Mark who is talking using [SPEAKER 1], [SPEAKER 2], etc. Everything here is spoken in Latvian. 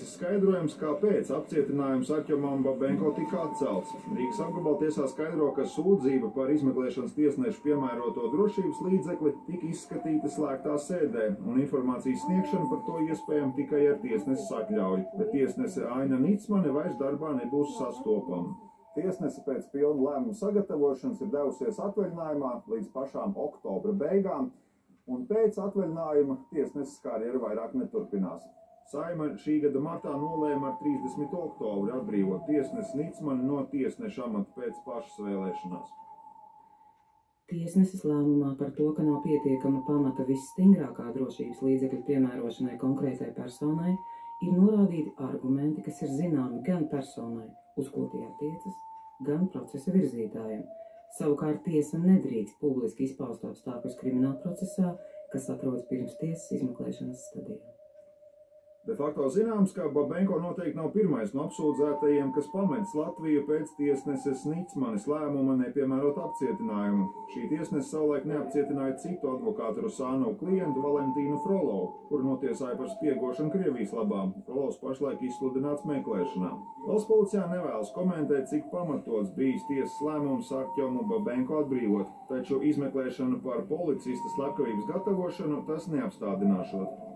[SPEAKER 1] Skaidrojums, kāpēc apcietinājums Artjomam Babenko tika atcelts. Rīgas apgabaltiesā skaidro, ka sūdzība par izmeklēšanas tiesnešu piemēroto drošības līdzekli tika izskatīta slēgtā sēdē, un informācijas sniegšana par to iespējama tikai ar tiesneses atļauju, bet tiesnese Aina Nicmane vairs darbā nebūs sastopama. Tiesnese pēc pilna lēmuma sagatavošanas ir devusies atvaļinājumā līdz pašām oktobra beigām, un pēc atvaļinājuma tiesneses karjera vairāk neturpinās. Saeima šī gada martā nolēma ar 30. oktobri atbrīvot tiesnesi Nicmani no tiesneša amata pēc pašas vēlēšanās.
[SPEAKER 2] Tiesneses lēmumā par to, ka nav pietiekama pamata visstingrākā drošības līdzekļu piemērošanai konkrētai personai, ir norādīti argumenti, kas ir zināmi gan personai, uz ko tie attiecas, gan procesa virzītājiem. Savukārt tiesa nedrīkst publiski izpaust apstākļus krimināla procesā, kas atrodas pirms tiesas izmeklēšanas stadijā.
[SPEAKER 1] De facto zināms, ka Babenko noteikti nav pirmais no apsūdzētajiem, kas pametis Latviju pēc tiesneses Nicmanes lēmuma nepiemērot apcietinājumu. Šī tiesnese savulaik neapcietināja citu advokātu Rusānovu klientu Valentīnu Frolovu, kuru notiesāja par spiegošanu Krievijas labā. Frolovs pašlaik izsludināts meklēšanā. Valsts policijā nevēlas komentēt, cik pamatots bijis tiesas lēmums Artjomu Babenko atbrīvot, taču izmeklēšanu par policista slepkavības gatavošanu tas neapstādināšot.